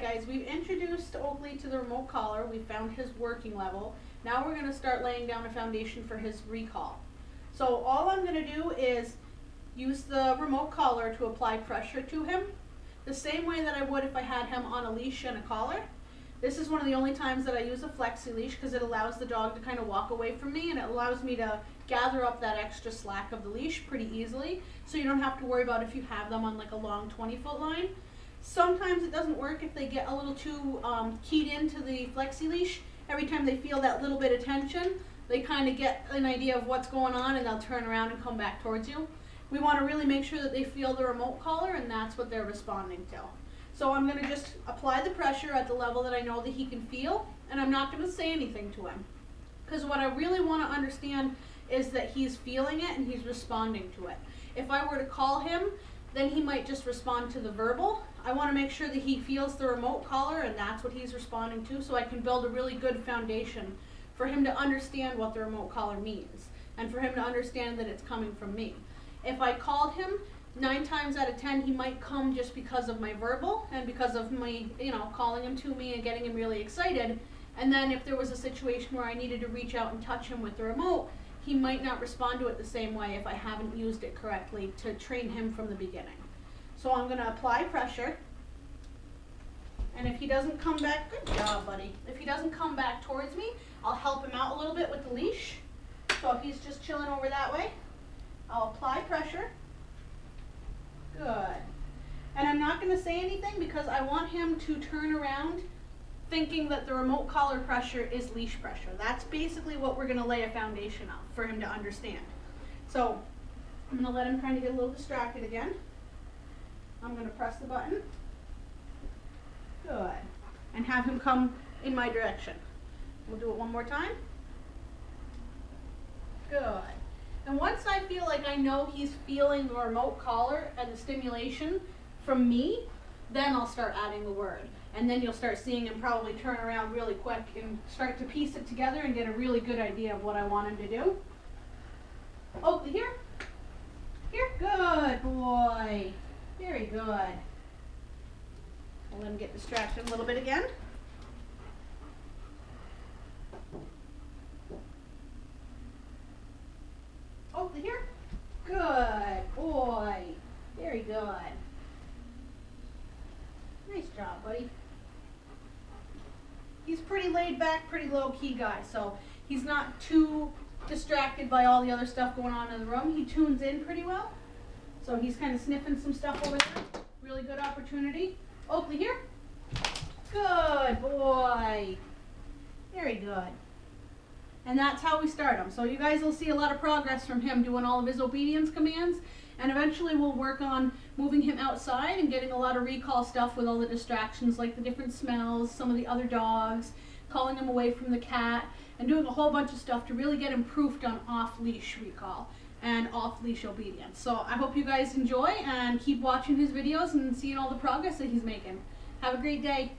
guys, we've introduced Oakley to the remote collar. We found his working level. Now we're going to start laying down a foundation for his recall. So all I'm going to do is use the remote collar to apply pressure to him, the same way that I would if I had him on a leash and a collar. This is one of the only times that I use a flexi leash because it allows the dog to kind of walk away from me, and it allows me to gather up that extra slack of the leash pretty easily, so you don't have to worry about if you have them on like a long 20-foot line. Sometimes it doesn't work if they get a little too keyed into the flexi leash. Every time they feel that little bit of tension, they kind of get an idea of what's going on and they'll turn around and come back towards you. We want to really make sure that they feel the remote collar, and that's what they're responding to. So I'm going to just apply the pressure at the level that I know that he can feel, and I'm not going to say anything to him. Because what I really want to understand is that he's feeling it and he's responding to it. If I were to call him, then he might just respond to the verbal. I want to make sure that he feels the remote collar and that's what he's responding to, so I can build a really good foundation for him to understand what the remote collar means and for him to understand that it's coming from me. If I called him, 9 times out of 10 he might come just because of my verbal and because of me, calling him to me and getting him really excited. And then if there was a situation where I needed to reach out and touch him with the remote, he might not respond to it the same way if I haven't used it correctly to train him from the beginning. So I'm going to apply pressure, and if he doesn't come back, good job, buddy. If he doesn't come back towards me, I'll help him out a little bit with the leash. So if he's just chilling over that way, I'll apply pressure. Good. And I'm not going to say anything because I want him to turn around thinking that the remote collar pressure is leash pressure. That's basically what we're going to lay a foundation of for him to understand. So I'm going to let him kind of get a little distracted again. I'm going to press the button. Good. And have him come in my direction. We'll do it one more time. Good. And once I feel like I know he's feeling the remote collar and the stimulation from me, then I'll start adding the word. And then you'll start seeing him probably turn around really quick and start to piece it together and get a really good idea of what I want him to do. Oakley, here. Here. Good boy. Very good. I'll let him get distracted a little bit again. Oakley, here. Good boy. Very good. Nice job, buddy. He's pretty laid back, pretty low key guy, so he's not too distracted by all the other stuff going on in the room. He tunes in pretty well. So he's kind of sniffing some stuff over there. Really good opportunity. Oakley, here. Good boy. Very good. And that's how we start him. So you guys will see a lot of progress from him doing all of his obedience commands. And eventually we'll work on moving him outside and getting a lot of recall stuff with all the distractions, like the different smells, some of the other dogs, calling him away from the cat, and doing a whole bunch of stuff to really get him proofed on off-leash recall and off-leash obedience. So I hope you guys enjoy and keep watching his videos and seeing all the progress that he's making. Have a great day.